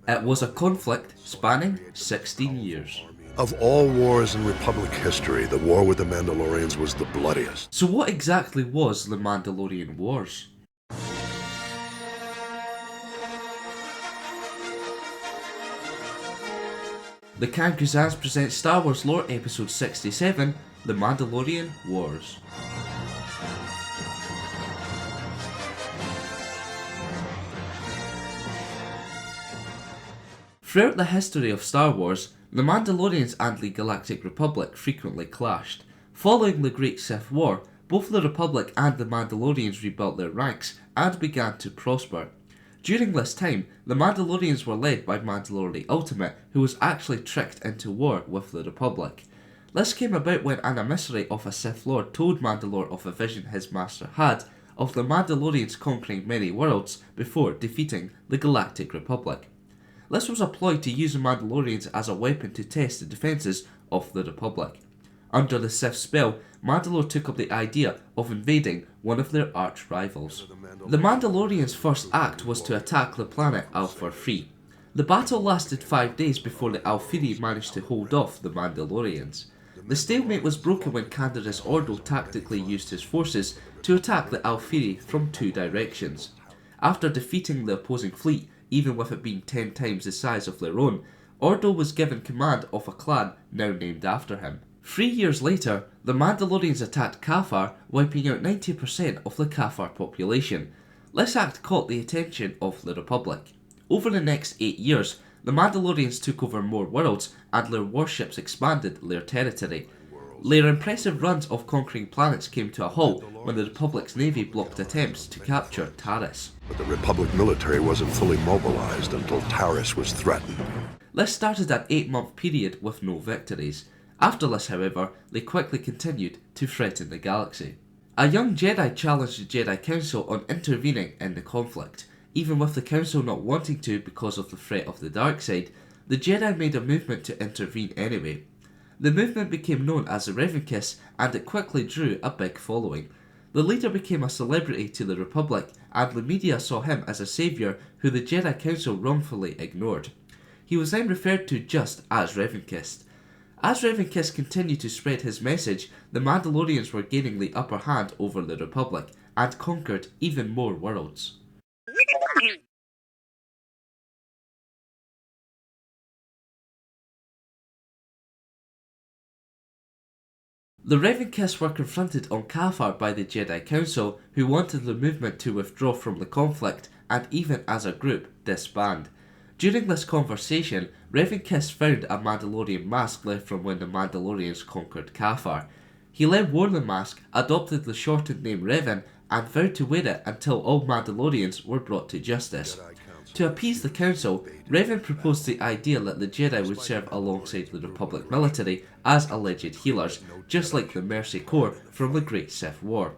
It was a conflict spanning 16 years. Of all wars in Republic history, the war with the Mandalorians was the bloodiest. So what exactly was the Mandalorian Wars? The Kanguzans presents Star Wars Lore Episode 67, The Mandalorian Wars. Throughout the history of Star Wars, the Mandalorians and the Galactic Republic frequently clashed. Following the Great Sith War, both the Republic and the Mandalorians rebuilt their ranks and began to prosper. During this time, the Mandalorians were led by Mandalore the Ultimate, who was actually tricked into war with the Republic. This came about when an emissary of a Sith Lord told Mandalore of a vision his master had of the Mandalorians conquering many worlds before defeating the Galactic Republic. This was a ploy to use the Mandalorians as a weapon to test the defences of the Republic. Under the Sith spell, Mandalore took up the idea of invading one of their arch rivals. The Mandalorians' first act was to attack the planet Alpha 3. The battle lasted 5 days before the LXVII managed to hold off the Mandalorians. The stalemate was broken when Canderous Ordo tactically used his forces to attack the LXVII from 2 directions. After defeating the opposing fleet, even with it being 10 times the size of their own, Ordo was given command of a clan now named after him. 3 years later, the Mandalorians attacked Cathar, wiping out 90% of the Cathar population. This act caught the attention of the Republic. Over the next 8 years, the Mandalorians took over more worlds and their warships expanded their territory. Their impressive runs of conquering planets came to a halt when the Republic's navy blocked attempts to capture Taris. But the Republic military wasn't fully mobilized until Taris was threatened. This started an 8-month period with no victories. After this, however, they quickly continued to threaten the galaxy. A young Jedi challenged the Jedi Council on intervening in the conflict. Even with the Council not wanting to because of the threat of the dark side, the Jedi made a movement to intervene anyway. The movement became known as the Revankists, and it quickly drew a big following. The leader became a celebrity to the Republic, and the media saw him as a saviour who the Jedi Council wrongfully ignored. He was then referred to just as Revankist. As Revankist continued to spread his message, the Mandalorians were gaining the upper hand over the Republic, and conquered even more worlds. The Revankists were confronted on Cathar by the Jedi Council, who wanted the movement to withdraw from the conflict and even as a group disband. During this conversation, Revankists found a Mandalorian mask left from when the Mandalorians conquered Cathar. He then wore the mask, adopted the shortened name Revan, and vowed to wear it until all Mandalorians were brought to justice. To appease the Council, Revan proposed the idea that the Jedi would serve alongside the Republic military as alleged healers, just like the Mercy Corps from the Great Sith War.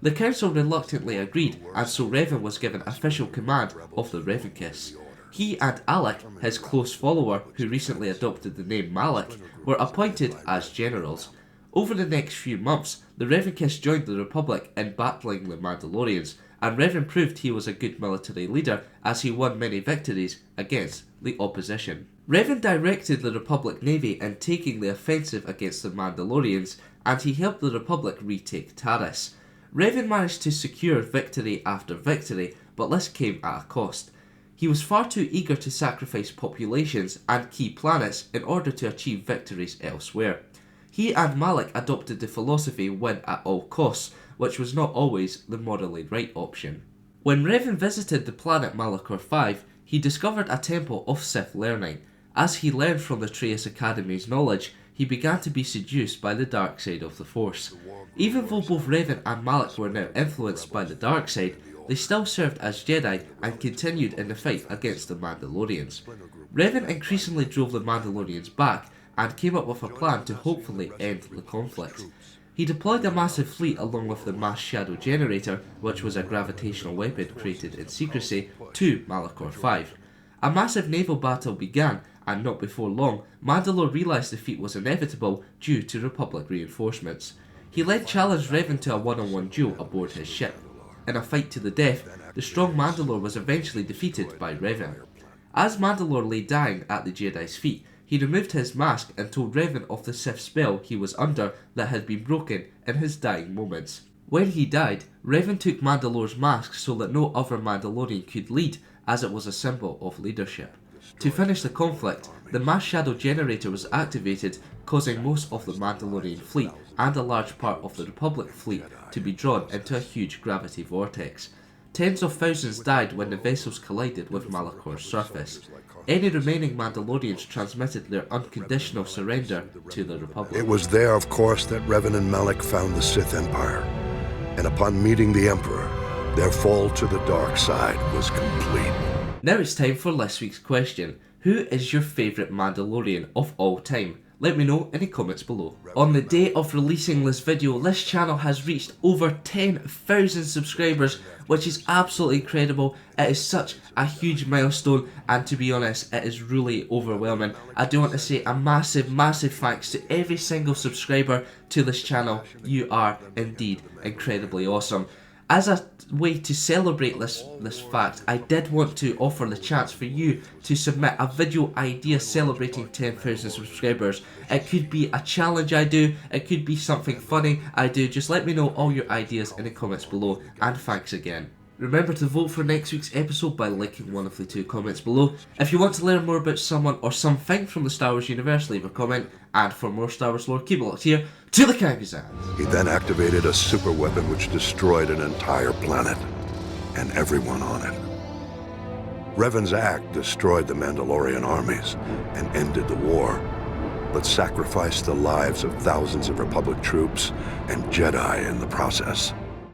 The Council reluctantly agreed, and so Revan was given official command of the Revankists. He and Alec, his close follower who recently adopted the name Malak, were appointed as generals. Over the next few months, the Revankists joined the Republic in battling the Mandalorians, and Revan proved he was a good military leader as he won many victories against the opposition. Revan directed the Republic Navy in taking the offensive against the Mandalorians, and he helped the Republic retake Taris. Revan managed to secure victory after victory, but this came at a cost. He was far too eager to sacrifice populations and key planets in order to achieve victories elsewhere. He and Malak adopted the philosophy win at all costs, which was not always the morally right option. When Revan visited the planet Malachor V, he discovered a temple of Sith learning. As he learned from the Trace Academy's knowledge, he began to be seduced by the dark side of the Force. Even though both Revan and Malak were now influenced by the dark side, they still served as Jedi and continued in the fight against the Mandalorians. Revan increasingly drove the Mandalorians back and came up with a plan to hopefully end the conflict. He deployed a massive fleet along with the Mass Shadow Generator, which was a gravitational weapon created in secrecy, to Malachor V. A massive naval battle began, and not before long, Mandalore realised defeat was inevitable due to Republic reinforcements. He then challenged Revan to a one-on-one duel aboard his ship. In a fight to the death, the strong Mandalore was eventually defeated by Revan. As Mandalore lay dying at the Jedi's feet, he removed his mask and told Revan of the Sith spell he was under that had been broken in his dying moments. When he died, Revan took Mandalore's mask so that no other Mandalorian could lead, as it was a symbol of leadership. To finish the conflict, the mass shadow generator was activated, causing most of the Mandalorian fleet and a large part of the Republic fleet to be drawn into a huge gravity vortex. Tens of thousands died when the vessels collided with Malakor's surface. Any remaining Mandalorians transmitted their unconditional surrender to the Republic. It was there, of course, that Revan and Malak found the Sith Empire. And upon meeting the Emperor, their fall to the dark side was complete. Now it's time for this week's question. Who is your favourite Mandalorian of all time? Let me know in the comments below. On the day of releasing this video, this channel has reached over 10,000 subscribers, which is absolutely incredible. It is such a huge milestone, and to be honest, it is really overwhelming. I do want to say a massive thanks to every single subscriber to this channel. You are indeed incredibly awesome. As a way to celebrate this fact, I did want to offer the chance for you to submit a video idea celebrating 10,000 subscribers. It could be a challenge I do, it could be something funny I do. Just let me know all your ideas in the comments below, and thanks again. Remember to vote for next week's episode by liking one of the 2 comments below. If you want to learn more about someone or something from the Star Wars universe, leave a comment. And for more Star Wars lore, keep it locked here to the Kangazans. He then activated a super weapon which destroyed an entire planet and everyone on it. Revan's act destroyed the Mandalorian armies and ended the war, but sacrificed the lives of thousands of Republic troops and Jedi in the process.